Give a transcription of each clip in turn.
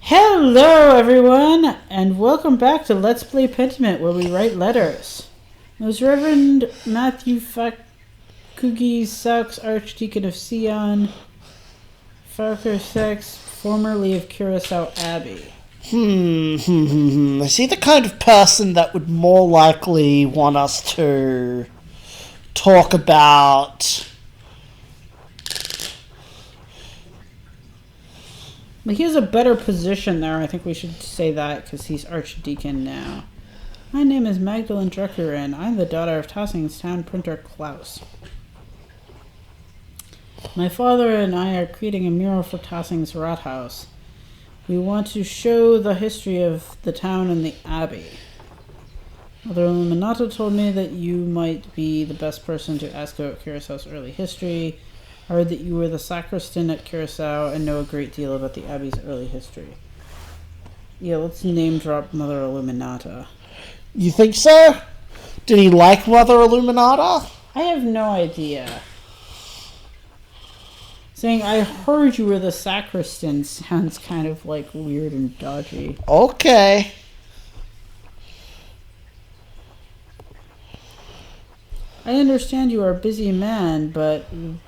Hello, everyone, and welcome back to Let's Play Pentiment, where we write letters. Most Reverend Matthew Fakugi Saux, Archdeacon of Sion, Farquhar Sex, formerly of Curacao Abbey. Is he the kind of person that would more likely want us to talk about... But he has a better position there. I think we should say that because he's Archdeacon now. My name is Magdalene Drucker, and I'm the daughter of Tossing's town printer Klaus. My father and I are creating a mural for Tossing's Rathaus. We want to show the history of the town and the abbey. Mother Illuminata told me that you might be the best person to ask about Curaçao's early history. I heard that you were the sacristan at Curacao and know a great deal about the Abbey's early history. Yeah, let's name drop Mother Illuminata. You think so? Did he like Mother Illuminata? I have no idea. Saying, I heard you were the sacristan sounds kind of like weird and dodgy. Okay. I understand you are a busy man, but we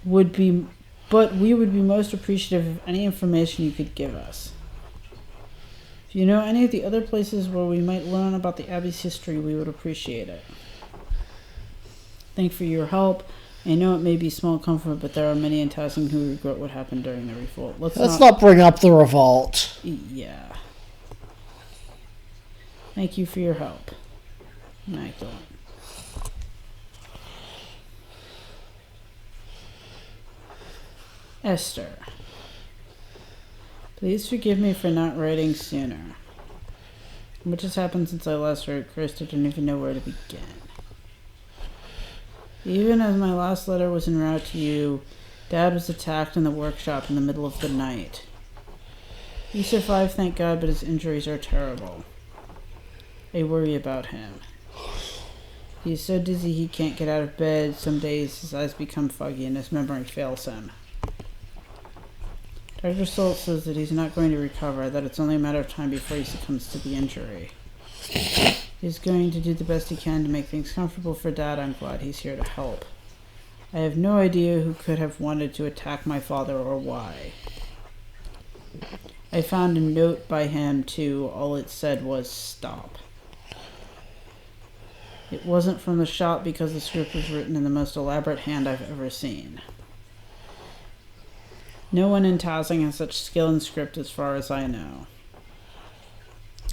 would be most appreciative of any information you could give us. If you know any of the other places where we might learn about the Abbey's history, we would appreciate it. Thank you for your help. I know it may be small comfort, but there are many in Tossing who regret what happened during the revolt. Let's not bring up the revolt. Yeah. Thank you for your help, Magdalene. Esther. Please forgive me for not writing sooner. Much has happened since I last wrote. Christ, I don't even know where to begin. Even as my last letter was en route to you, Dad was attacked in the workshop in the middle of the night. He survived, thank God, but his injuries are terrible. I worry about him. He's so dizzy he can't get out of bed. Some days his eyes become foggy and his memory fails him. Dr. Stolt says that he's not going to recover, that it's only a matter of time before he succumbs to the injury. He's going to do the best he can to make things comfortable for Dad. I'm glad he's here to help. I have no idea who could have wanted to attack my father or why. I found a note by him, too. All it said was, stop. It wasn't from the shop because the script was written in the most elaborate hand I've ever seen. No one in Tossing has such skill in script as far as I know.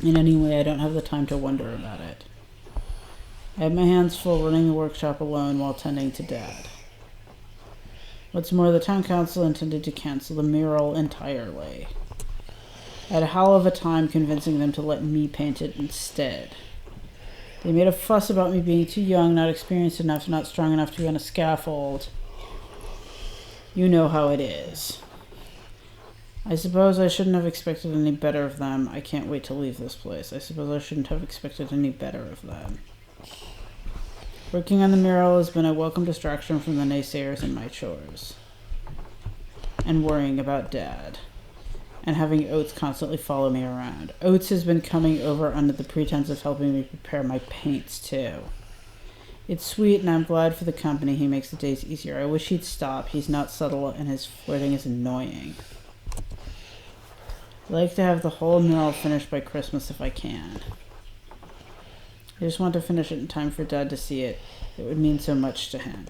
In any way, I don't have the time to wonder about it. I have my hands full running the workshop alone while tending to Dad. What's more, the town council intended to cancel the mural entirely. I had a hell of a time convincing them to let me paint it instead. They made a fuss about me being too young, not experienced enough, not strong enough to be on a scaffold. You know how it is. I suppose I shouldn't have expected any better of them. I can't wait to leave this place. I suppose I shouldn't have expected any better of them. Working on the mural has been a welcome distraction from the naysayers in my chores. And worrying about Dad. And having Oates constantly follow me around. Oates has been coming over under the pretense of helping me prepare my paints, too. It's sweet, and I'm glad for the company. He makes the days easier. I wish he'd stop. He's not subtle, and his flirting is annoying. I'd like to have the whole mural finished by Christmas if I can. I just want to finish it in time for Dad to see it. It would mean so much to him.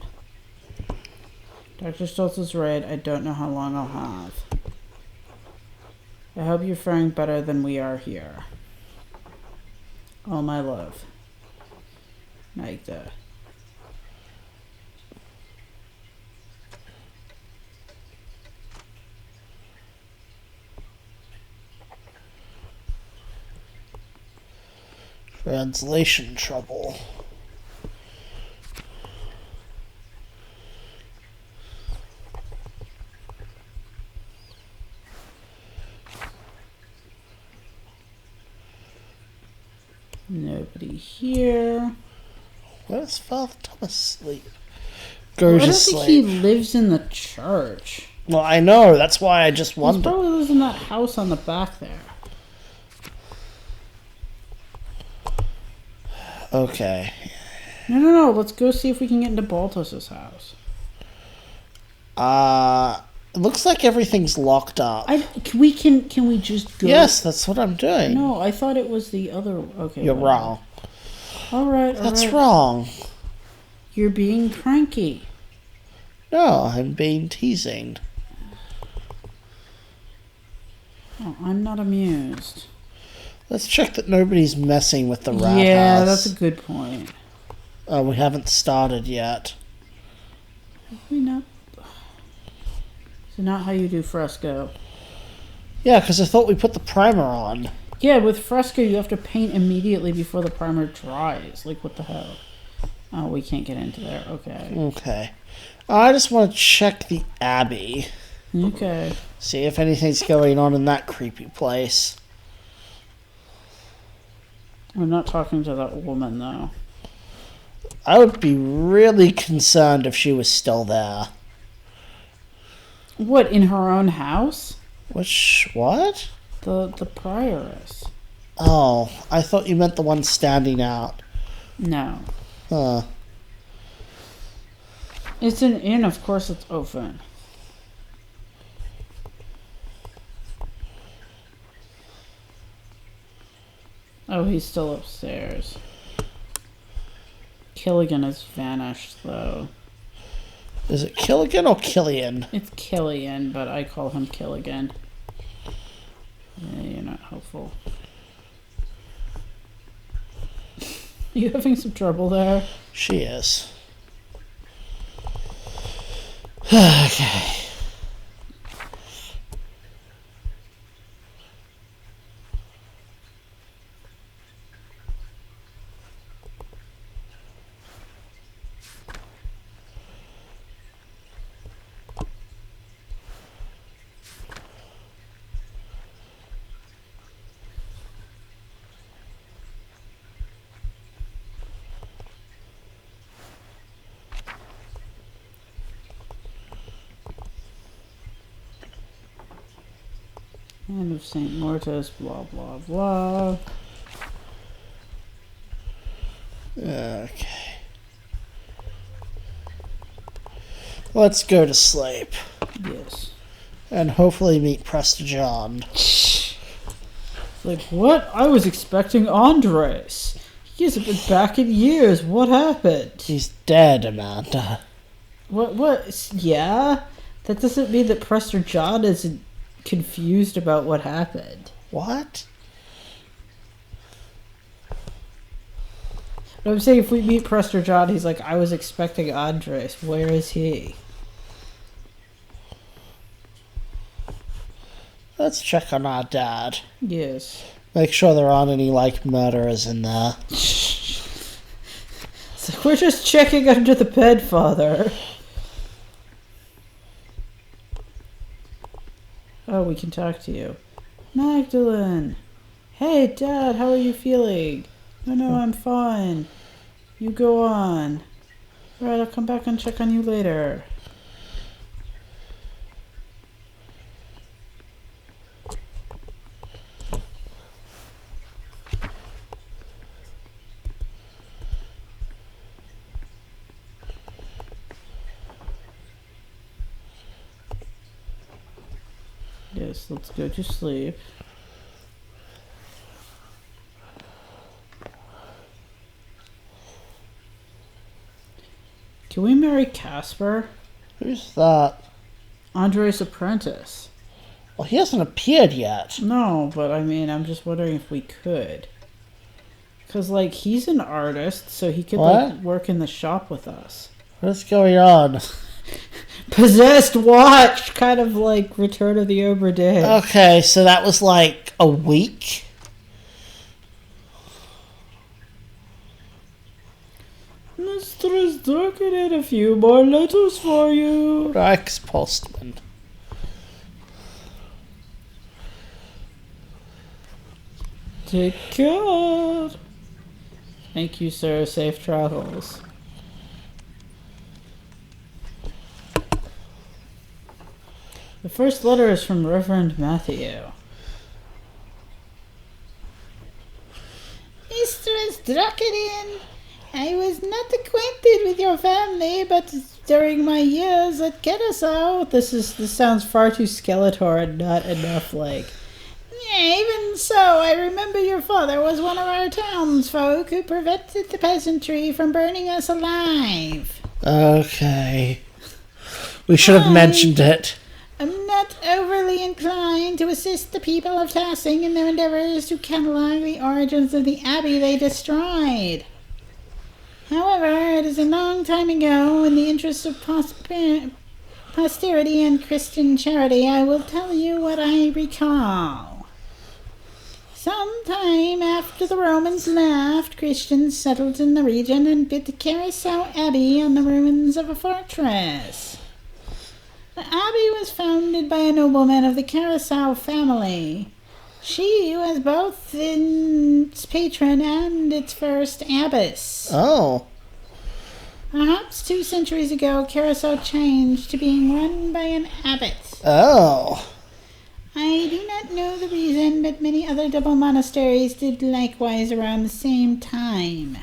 Dr. Stoltz is right. I don't know how long I'll have. I hope you're faring better than we are here. All my love. Magda. Translation trouble. Nobody here. Where does Father Thomas sleep? I don't think he lives in the church. Well, I know. That's why I just He wondered. probably lives in that house on the back there. Okay. No. Let's go see if we can get into Baltus's house. It looks like everything's locked up. Can we just go? Yes, that's what I'm doing. No, I thought it was the other. Okay. You're whatever. wrong. All right. That's wrong. You're being cranky. No, I'm being teasing. Oh, I'm not amused. Let's check that nobody's messing with the rat Yeah, house. that's a good point. We haven't started yet. We know. So not how you do fresco. Yeah, because I thought we put the primer on. Yeah, with fresco you have to paint immediately before the primer dries. Like, what the hell? Oh, we can't get into there. Okay. Okay. I just want to check the Abbey. Okay. See if anything's going on in that creepy place. We're not talking to that woman, though. I would be really concerned if she was still there. What, in her own house? What? The prioress. Oh, I thought you meant the one standing out. No. Huh. It's an inn, of course it's open. Oh, he's still upstairs. Killigan has vanished, though. Is it Killigan or Killian? It's Killian, but I call him Killigan. Yeah, you're not helpful. You having some trouble there? She is. Okay. End of St. Mortis, blah, blah, blah. Okay. Let's go to sleep. Yes. And hopefully meet Prester John. Like, what? I was expecting Andres. He hasn't been back in years. What happened? He's dead, Amanda. What? Yeah? That doesn't mean that Prester John isn't confused about what happened. What? But I'm saying if we meet Prester John, he's like, I was expecting Andres. Where is he? Let's check on our dad. Yes. Make sure there aren't any, murderers in there. So we're just checking under the bed, Father. Oh, we can talk to you. Magdalene! Hey, Dad, how are you feeling? No, I'm fine. You go on. Alright, I'll come back and check on you later. Yes, let's go to sleep. Can we marry Casper? Who's that? Andre's apprentice. Well, he hasn't appeared yet. No, but I mean, I'm just wondering if we could. Because, he's an artist, so he could, work in the shop with us. What's going on? Possessed watch! Kind of like Return of the Obra Dinn. Okay, so that was a week? Mistress Durkin had a few more letters for you. Rex Postman. Take care. Thank you, sir. Safe travels. The first letter is from Reverend Matthew. Mistress Drakedin, I was not acquainted with your family, but during my years at Kennesaw, this sounds far too Skeletor and not enough like. Even so, I remember your father was one of our townsfolk who prevented the peasantry from burning us alive. Okay. We should have mentioned it. I'm not overly inclined to assist the people of Tassing in their endeavors to catalog the origins of the abbey they destroyed. However, it is a long time ago, in the interest of posterity and Christian charity, I will tell you what I recall. Sometime after the Romans left, Christians settled in the region and built Carousel Abbey on the ruins of a fortress. The abbey was founded by a nobleman of the Carousel family. She was both its patron and its first abbess. Oh. Perhaps 2 centuries ago, Carousel changed to being run by an abbot. Oh. I do not know the reason, but many other double monasteries did likewise around the same time.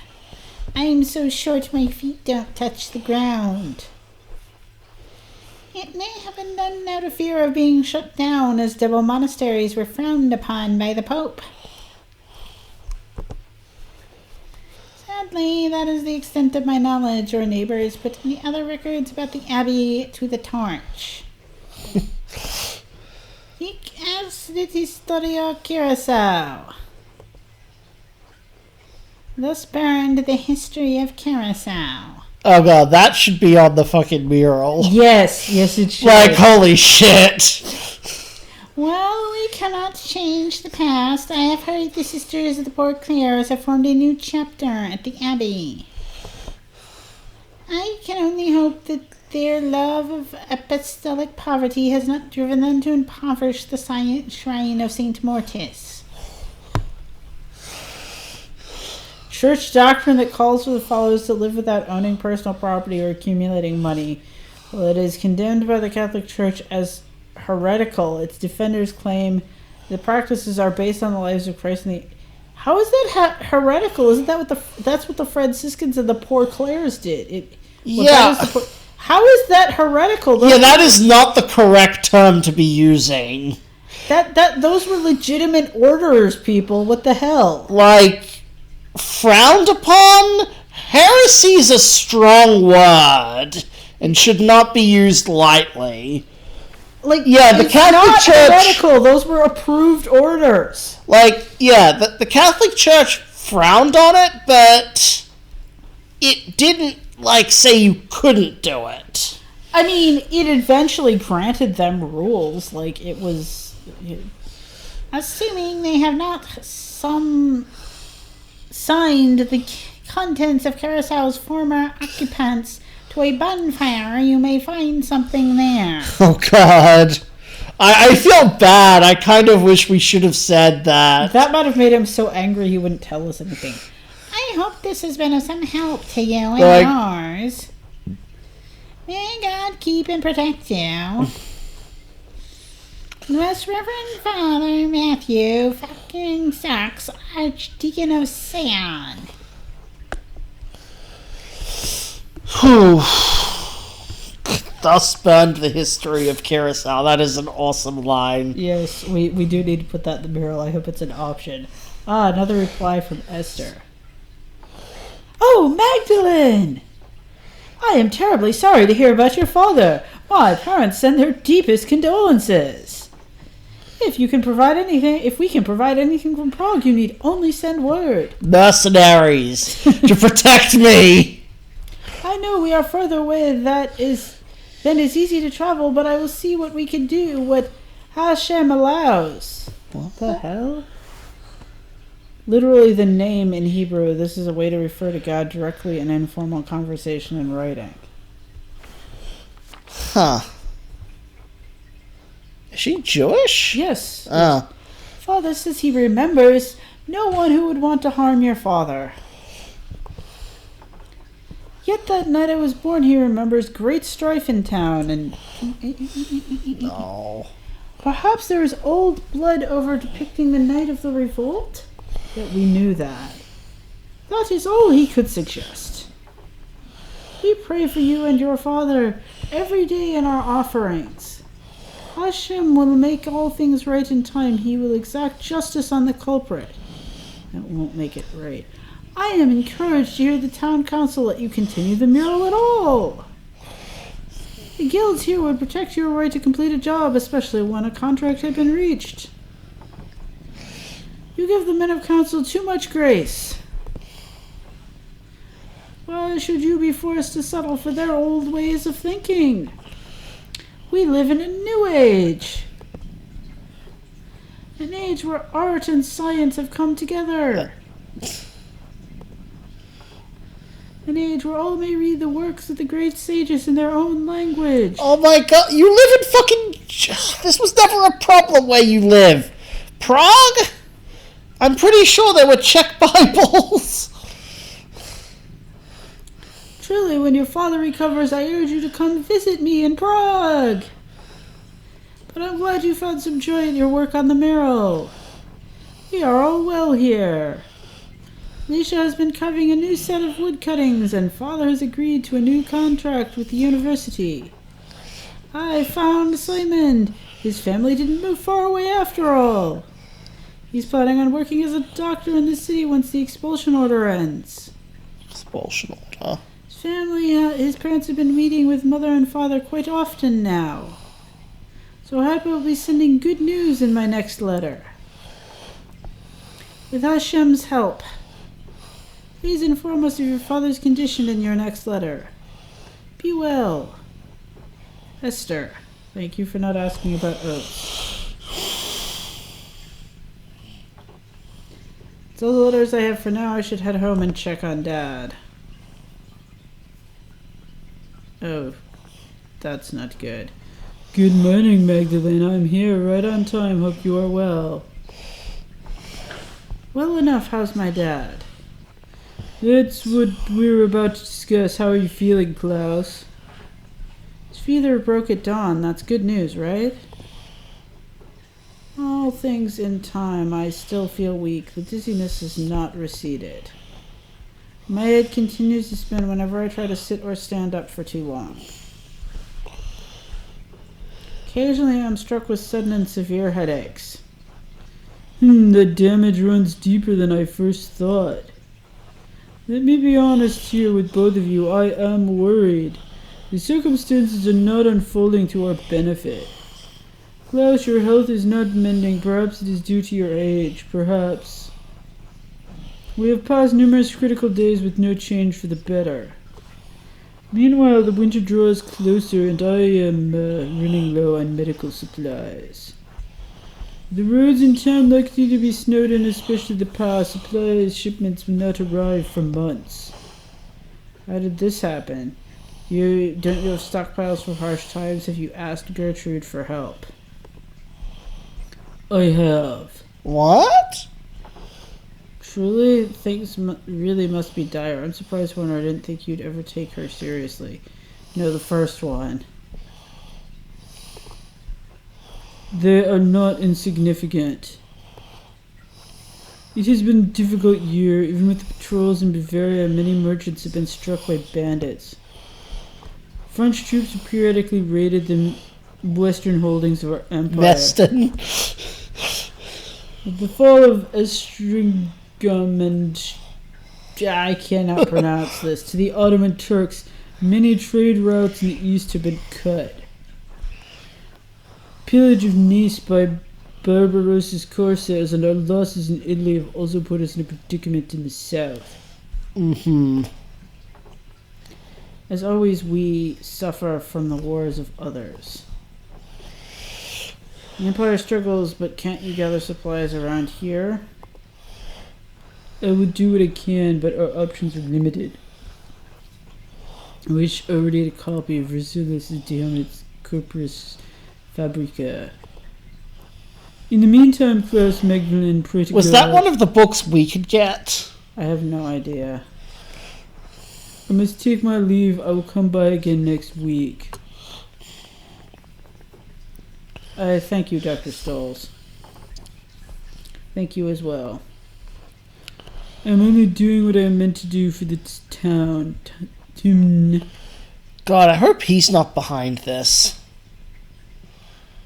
I am so short my feet don't touch the ground. It may have been done out of fear of being shut down, as double monasteries were frowned upon by the Pope. Sadly, that is the extent of my knowledge. Your neighbors put any other records about the abbey to the torch. Hic est lit historia Carousel. Thus burned the history of Carousel. Oh god, that should be on the fucking mural. Yes, it should. Like, holy shit. Well, we cannot change the past. I have heard the Sisters of the Poor Clares have formed a new chapter at the Abbey. I can only hope that their love of apostolic poverty has not driven them to impoverish the shrine of St. Mortis. Church doctrine that calls for the followers to live without owning personal property or accumulating money. Well, it is condemned by the Catholic Church as heretical. Its defenders claim the practices are based on the lives of Christ and the... How is that heretical? Isn't that that's what the Franciscans and the Poor Clares did? How is that heretical? That is not the correct term to be using. Those were legitimate orders, people. What the hell? Like, frowned upon? Heresy is a strong word and should not be used lightly. Like, the Catholic Church... heretical. Those were approved orders. The Catholic Church frowned on it, but it didn't, say you couldn't do it. I mean, it eventually granted them rules. It was... Assuming they have not signed the contents of Carousel's former occupants to a bonfire, you may find something there. Oh, God. I feel bad. I kind of wish we should have said that. That might have made him so angry he wouldn't tell us anything. I hope this has been of some help to you and yours. May God keep and protect you. Most Reverend Father Matthew fucking Sachs, Archdeacon of Sion. Whew. Thus burned the history of Carousel. That is an awesome line. Yes, we do need to put that in the mural. I hope it's an option. Another reply from Esther. Oh, Magdalene! I am terribly sorry to hear about your father. My parents send their deepest condolences. If we can provide anything from Prague, you need only send word. Mercenaries to protect me. I know we are further away than is easy to travel, but I will see what we can do, what Hashem allows. What the hell? Literally the name in Hebrew, this is a way to refer to God directly in informal conversation and writing. Huh. Is she Jewish? Yes. Oh. Father says he remembers no one who would want to harm your father. forget that night I was born he remembers great strife in town, and... No. Perhaps there is old blood over depicting the night of the revolt? Yet we knew that. That is all he could suggest. We pray for you and your father every day in our offerings. Hashem will make all things right in time. He will exact justice on the culprit. That won't make it right. I am encouraged to hear the town council let you continue the mural at all. The guilds here would protect your right to complete a job, especially when a contract had been reached. You give the men of council too much grace. Why should you be forced to settle for their old ways of thinking? We live in a new age. An age where art and science have come together. An age where all may read the works of the great sages in their own language. Oh my god, you live in fucking... This was never a problem where you live. Prague? I'm pretty sure there were Czech Bibles. Truly, when your father recovers, I urge you to come visit me in Prague. But I'm glad you found some joy in your work on the mural. We are all well here. Alicia has been covering a new set of wood cuttings, and father has agreed to a new contract with the university. I found Simon. His family didn't move far away after all. He's planning on working as a doctor in the city once the expulsion order ends. Expulsion order? His parents have been meeting with mother and father quite often now. So I hope I'll be sending good news in my next letter. With Hashem's help. Please inform us of your father's condition in your next letter. Be well. Esther. Thank you for not asking about oats. That's all the letters I have for now. I should head home and check on Dad. Oh, that's not good. Good morning, Magdalene. I'm here right on time. Hope you are well. Well enough. How's my dad? That's what we're about to discuss. How are you feeling, Klaus? His fever broke at dawn. That's good news, right? All things in time. I still feel weak. The dizziness has not receded. My head continues to spin whenever I try to sit or stand up for too long. Occasionally I'm struck with sudden and severe headaches. The damage runs deeper than I first thought. Let me be honest here with both of you. I am worried. The circumstances are not unfolding to our benefit. Klaus, your health is not mending. Perhaps it is due to your age. Perhaps. We have passed numerous critical days with no change for the better. Meanwhile, the winter draws closer and I am running low on medical supplies. The roads in town likely to be snowed in, especially the power supplies. Shipments will not arrive for months. How did this happen? Don't you have stockpiles for harsh times? Have you asked Gertrude for help? I have. What? Truly, things really must be dire. I'm surprised, Warner. I didn't think you'd ever take her seriously. No, the first one. They are not insignificant. It has been a difficult year. Even with the patrols in Bavaria, many merchants have been struck by bandits. French troops have periodically raided the western holdings of our empire. Western. With the fall of Estringam and... I cannot pronounce this. To the Ottoman Turks, many trade routes in the east have been cut. Pillage of Nice by Barbarossa's corsairs and our losses in Italy have also put us in a predicament in the south. As always, we suffer from the wars of others. The Empire struggles, but can't you gather supplies around here? I would do what I can, but our options are limited. I wish already had a copy of Rasulis' Dionis Corpus Fabrica. In the meantime, Klaus, Magdalene, pray to Was God. that one of the books we could get? I have no idea. I must take my leave. I will come by again next week. Thank you, Dr. Stolz. Thank you as well. I'm only doing what I'm meant to do for the town. God, I hope he's not behind this.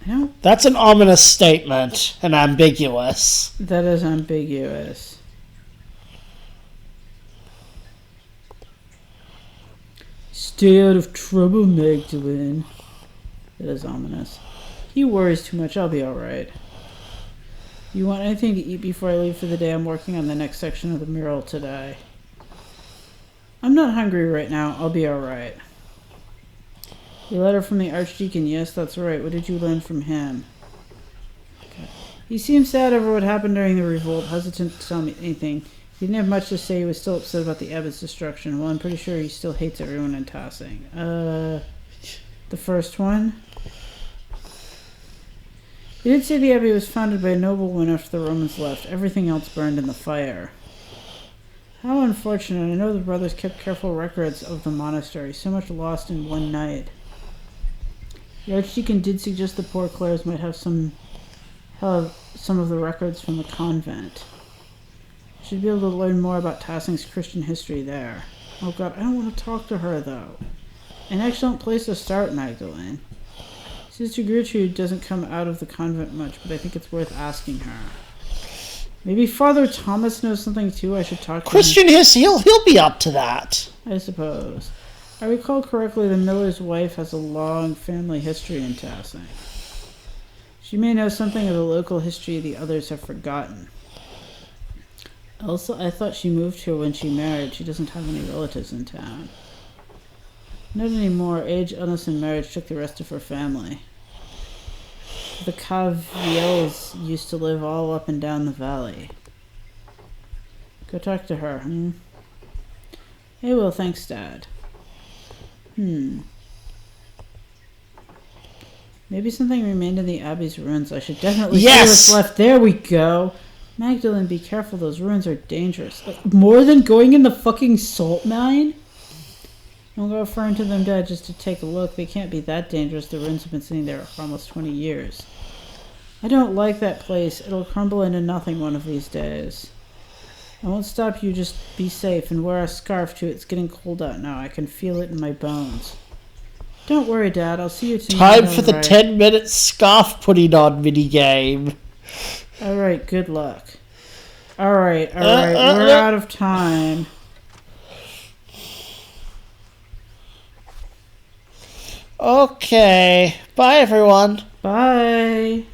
No, That's an ominous statement and ambiguous. that is ambiguous. Stay out of trouble, Magdalene. That is ominous. He worries too much. I'll be alright. You want anything to eat before I leave for the day? I'm working on the next section of the mural today. I'm not hungry right now. I'll be alright. The letter from the Archdeacon. Yes, that's right. What did you learn from him? Okay. He seemed sad over what happened during the revolt, hesitant to tell me anything. He didn't have much to say. He was still upset about the Abbot's destruction. Well, I'm pretty sure he still hates everyone in Tassing. The first one? He did say the abbey was founded by a nobleman after the Romans left. Everything else burned in the fire. How unfortunate. I know the brothers kept careful records of the monastery. So much lost in one night. The Archdeacon did suggest the poor Clares might have some of the records from the convent. Should be able to learn more about Tassing's Christian history there. Oh God, I don't want to talk to her though. An excellent place to start, Magdalene. Sister Gertrude doesn't come out of the convent much, but I think it's worth asking her. Maybe Father Thomas knows something too. I should talk to Christian history, he'll be up to that. I suppose. I recall correctly, the miller's wife has a long family history in Tassing. She may know something of the local history the others have forgotten. Also, I thought she moved here when she married. She doesn't have any relatives in town. Not anymore. Age, illness, and marriage took the rest of her family. The Caviels used to live all up and down the valley. Go talk to her, Hey, well, thanks, Dad. Maybe something remained in the Abbey's ruins. I should definitely see what's left. There we go. Magdalene, be careful. Those ruins are dangerous. Like, more than going in the fucking salt mine? Don't go far into them, Dad, just to take a look. They can't be that dangerous. The ruins have been sitting there for almost 20 years. I don't like that place. It'll crumble into nothing one of these days. I won't stop you. Just be safe and wear a scarf too. It's getting cold out now. I can feel it in my bones. Don't worry, Dad. I'll see you tonight. Time for the 10-minute scarf putting on minigame. Alright, good luck. Alright, we're out of time. Okay. Bye, everyone. Bye.